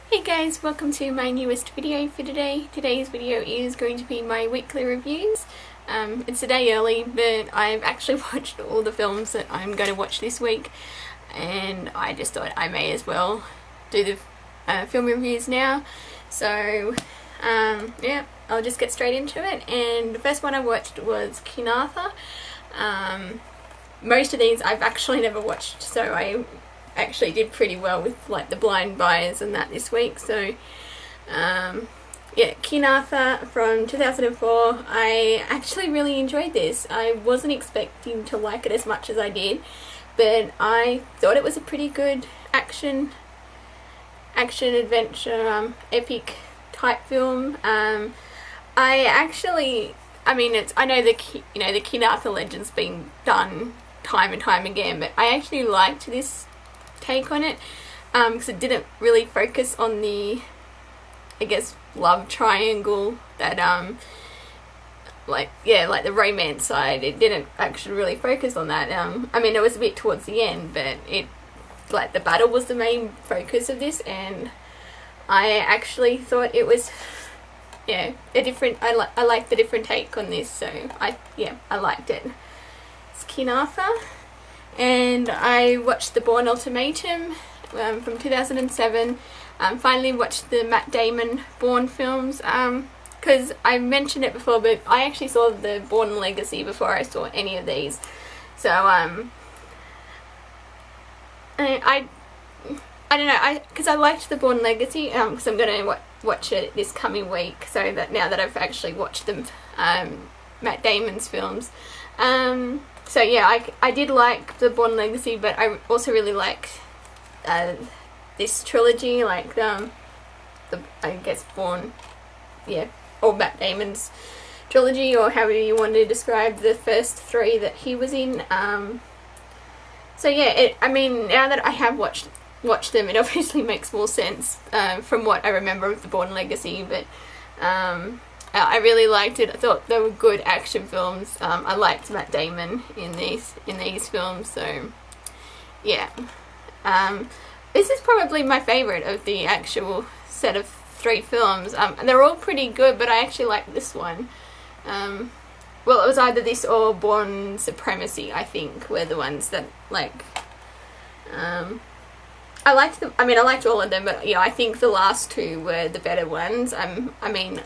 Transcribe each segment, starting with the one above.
Hey guys, welcome to my newest video for today. Today's video is going to be my weekly reviews. It's a day early, but I've actually watched all the films that I'm going to watch this week, and I just thought I may as well do the film reviews now. So yeah, I'll just get straight into it. And the first one I watched was King Arthur. Most of these I've actually never watched, so I actually did pretty well with like the blind buys and that this week. So yeah, King Arthur from 2004. I actually really enjoyed this. I wasn't expecting to like it as much as I did, but I thought it was a pretty good action adventure epic type film. I know the King Arthur legend's been done time and time again, but I actually liked this take on it because it didn't really focus on the, I guess, love triangle that like the romance side. It didn't actually really focus on that. I mean, it was a bit towards the end, but the battle was the main focus of this, and I actually thought it was a different, I liked the different take on this, so I liked it. It's King Arthur. And I watched the Bourne Ultimatum from 2007. Finally watched the Matt Damon Bourne films, because I mentioned it before, but I actually saw the Bourne Legacy before I saw any of these. So I don't know, because I liked the Bourne Legacy, because I'm going to watch it this coming week, so that now that I've actually watched them, Matt Damon's films. So yeah, I did like the Bourne Legacy, but I also really liked this trilogy, like I guess Bourne, or Matt Damon's trilogy, or however you want to describe the first three that he was in. So yeah, I mean, now that I have watched them, it obviously makes more sense from what I remember of the Bourne Legacy, but I really liked it. I thought they were good action films. I liked Matt Damon in these films, so yeah. This is probably my favourite of the actual set of three films. They're all pretty good, but I actually like this one. Well, it was either this or Bourne Supremacy, I think, were the ones that, like, I liked them. I mean, I liked all of them, but yeah, I think the last two were the better ones. I mean,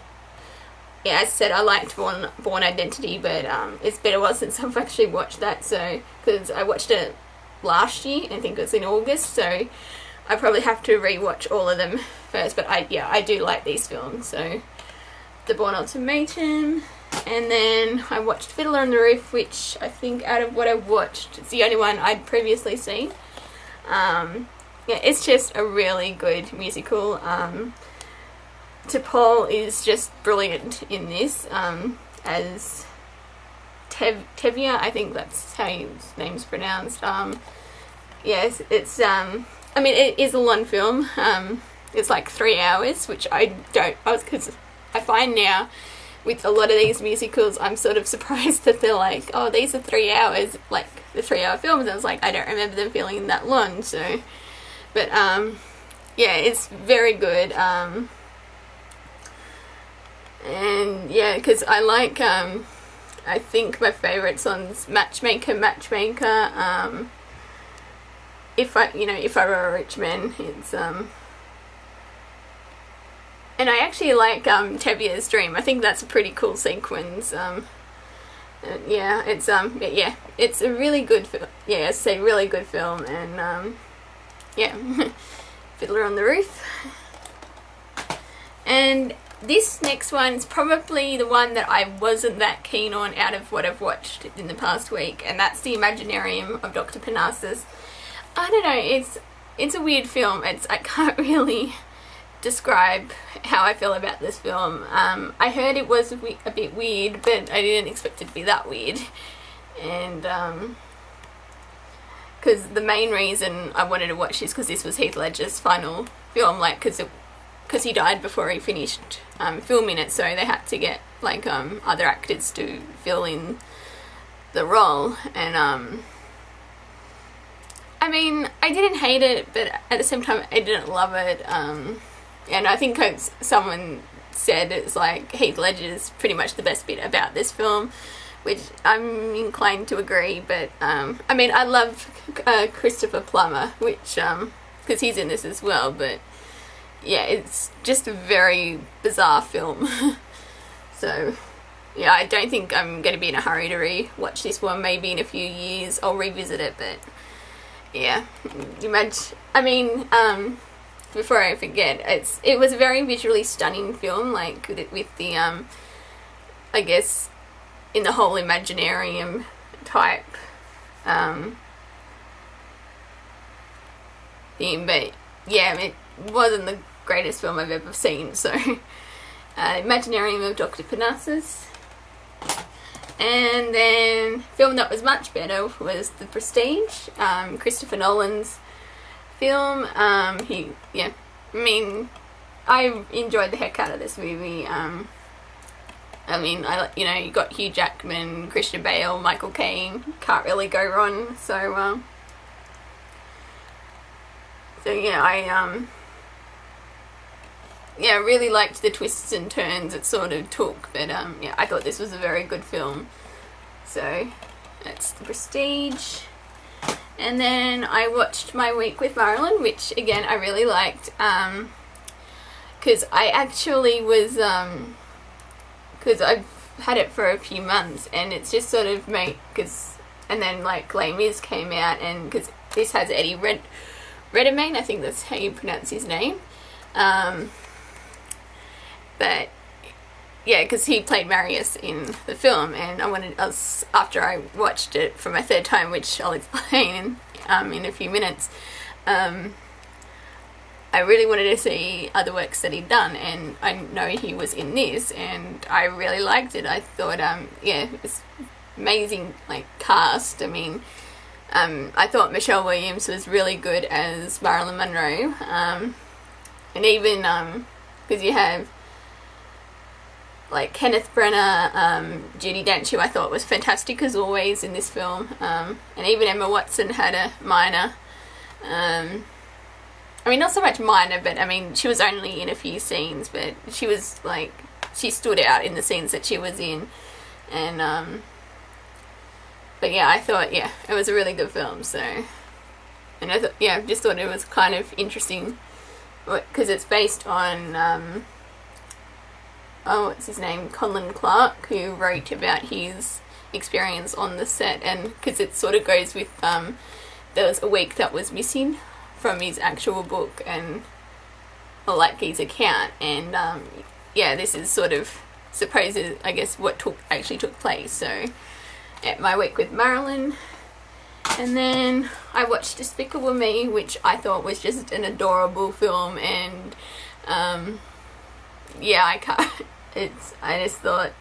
yeah, as I said, I liked Bourne Identity, but it's been a while since I've actually watched that, so, because I watched it last year, I think it was in August, so I probably have to rewatch all of them first, but I do like these films. So the Bourne Ultimatum, and then I watched Fiddler on the Roof, which I think out of what I watched, it's the only one I'd previously seen. Yeah, it's just a really good musical. T'Pol is just brilliant in this, as Tevye, I think that's how his name's pronounced. Yes, it's, I mean, it is a long film. It's like 3 hours, which because I find now with a lot of these musicals, I'm sort of surprised that they're like, oh, these are 3 hours, like the 3-hour films. I was like, I don't remember them feeling that long, so, but, yeah, it's very good. And yeah, because I like, I think my favourite songs, Matchmaker, If I Were a Rich Man, it's, and I actually like, Tevye's Dream. I think that's a pretty cool sequence. Yeah, it's, yeah, it's a really good film. Yeah, it's a really good film, and, yeah, Fiddler on the Roof. And this next one is probably the one that I wasn't that keen on out of what I've watched in the past week, and that's the Imaginarium of Dr. Parnassus. I don't know, it's a weird film. I can't really describe how I feel about this film. I heard it was a bit weird, but I didn't expect it to be that weird. And because the main reason I wanted to watch this because this was Heath Ledger's final film, like, because he died before he finished filming it, so they had to get like other actors to fill in the role. And I mean, I didn't hate it, but at the same time I didn't love it. and I think someone said it's like Heath Ledger is pretty much the best bit about this film, which I'm inclined to agree. But I mean, I love Christopher Plummer, which because he's in this as well. But yeah, it's just a very bizarre film. So yeah, I don't think I'm going to be in a hurry to re-watch this one. Maybe in a few years I'll revisit it. But yeah, I mean, before I forget, it was a very visually stunning film, like with the I guess in the whole Imaginarium type theme. But yeah, it wasn't the greatest film I've ever seen. So Imaginarium of Dr. Parnassus. And then a film that was much better was The Prestige, Christopher Nolan's film. I mean, I enjoyed the heck out of this movie. I mean, you got Hugh Jackman, Christian Bale, Michael Caine. Can't really go wrong. So yeah, I really liked the twists and turns it sort of took. But yeah, I thought this was a very good film. So that's The Prestige. And then I watched My Week with Marilyn, which again I really liked, because I actually was, because I've had it for a few months, and it's just sort of and then like Les Mis came out, and because this has Eddie Redmayne, I think that's how you pronounce his name, but yeah, because he played Marius in the film, and after I watched it for my third time, which I'll explain in a few minutes, I really wanted to see other works that he'd done, and I know he was in this, and I really liked it. I thought, yeah, it was amazing, like, cast. I mean, I thought Michelle Williams was really good as Marilyn Monroe, and even, because you have like Kenneth Branagh, Judi Dench, who I thought was fantastic as always in this film, and even Emma Watson had a minor, I mean, not so much minor, but I mean, she was only in a few scenes, but she was like, she stood out in the scenes that she was in, and but yeah, I thought, yeah, it was a really good film. So, and I thought, yeah, just thought it was kind of interesting because it's based on what's his name, Colin Clark, who wrote about his experience on the set, and because it sort of goes with there was a week that was missing from his actual book, and like his account, and yeah, this is sort of supposed, I guess, what actually took place. So at My Week with Marilyn. And then I watched Despicable Me, which I thought was just an adorable film, and yeah, I just thought,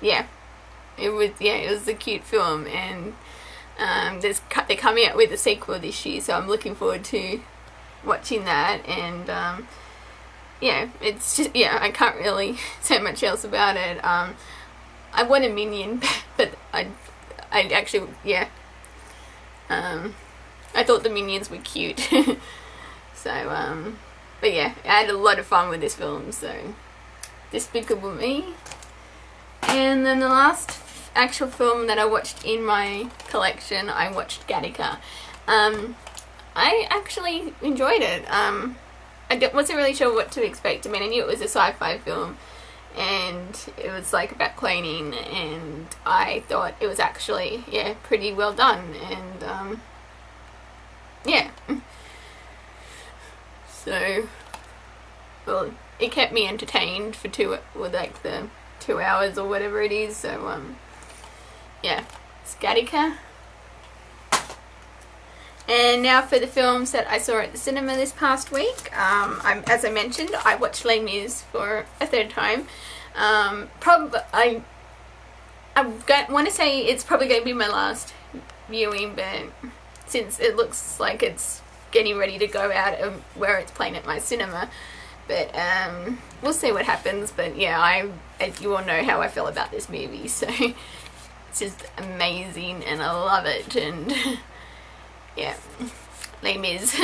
yeah, it was a cute film, and they're coming out with a sequel this year, so I'm looking forward to watching that. And yeah, it's just, yeah, I can't really say much else about it. I want a Minion, but I actually, yeah, I thought the Minions were cute. So but yeah, I had a lot of fun with this film. So Despicable Me. And then the last actual film that I watched in my collection, I watched Gattaca. I actually enjoyed it. I wasn't really sure what to expect. I mean, I knew it was a sci-fi film, and it was like about cloning, and I thought it was actually, yeah, pretty well done, and yeah. So, well, it kept me entertained for the 2 hours or whatever it is. So yeah, it's Gattaca. And now for the films that I saw at the cinema this past week. As I mentioned, I watched Les Mis for a third time. Probably, I want to say it's probably going to be my last viewing, but since it looks like it's getting ready to go out of where it's playing at my cinema, but we'll see what happens. But yeah, you all know how I feel about this movie, so it's just amazing, and I love it. And yeah, Les Mis.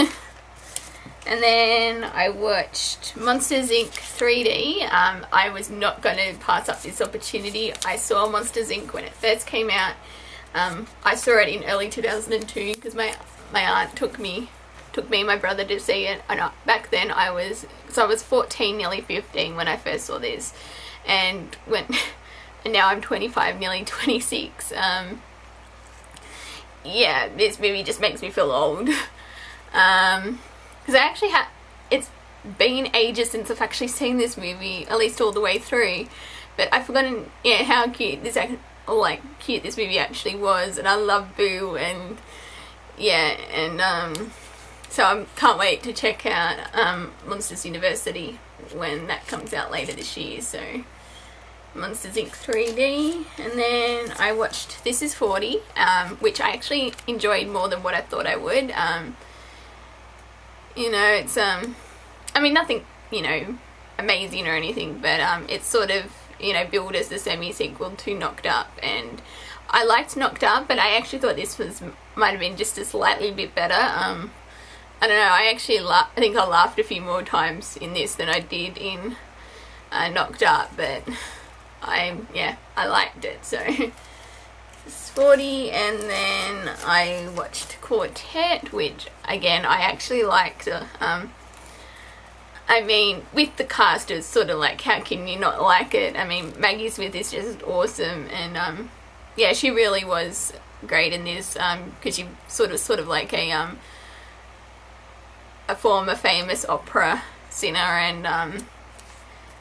And then I watched Monsters Inc. 3D. I was not going to pass up this opportunity. I saw Monsters Inc. when it first came out. I saw it in early 2002 because my aunt took me and my brother to see it. And back then I was 14, nearly 15 when I first saw this, and now I'm 25, nearly 26. Yeah, this movie just makes me feel old. Because I actually it's been ages since I've actually seen this movie, at least all the way through. But I've forgotten, yeah, how cute this movie actually was, and I love Boo, and yeah, and so I can't wait to check out Monsters University when that comes out later this year. So Monsters Inc. 3D, and then I watched This Is 40, which I actually enjoyed more than what I thought I would. You know, it's I mean, nothing, you know, amazing or anything, but it's sort of, you know, billed as the semi-sequel to Knocked Up, and I liked Knocked Up, but I actually thought this might have been just a slightly bit better. I don't know, I think I laughed a few more times in this than I did in Knocked Up, but I liked it. So it's 40, and then I watched Quartet, which again I actually liked. I mean, with the cast, it's sort of like, how can you not like it? I mean, Maggie Smith is just awesome, and yeah, she really was great in this, because she sort of like a former famous opera singer, and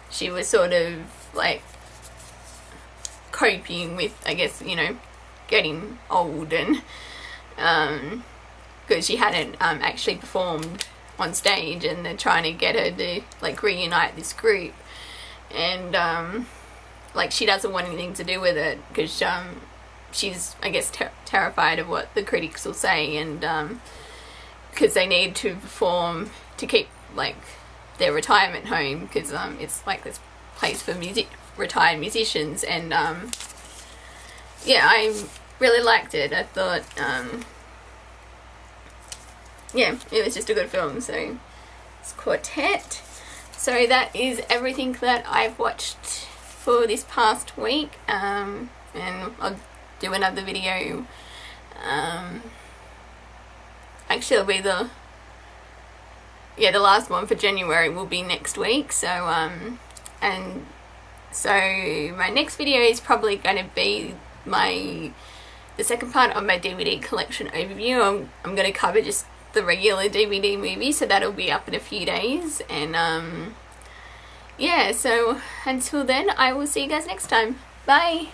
she was sort of like coping with, I guess, you know, getting old, and because she hadn't actually performed on stage, and they're trying to get her to like reunite this group, and like she doesn't want anything to do with it because she's, I guess, terrified of what the critics will say, and because they need to perform to keep like their retirement home, because it's like this place for retired musicians, and yeah, I really liked it. I thought yeah, it was just a good film. So it's Quartet. So that is everything that I've watched for this past week, and I'll do another video. Actually, it'll be the last one for January will be next week. So and so my next video is probably going to be the second part of my DVD collection overview. I'm going to cover just the regular DVD movie, so that'll be up in a few days, and yeah, so until then, I will see you guys next time. Bye!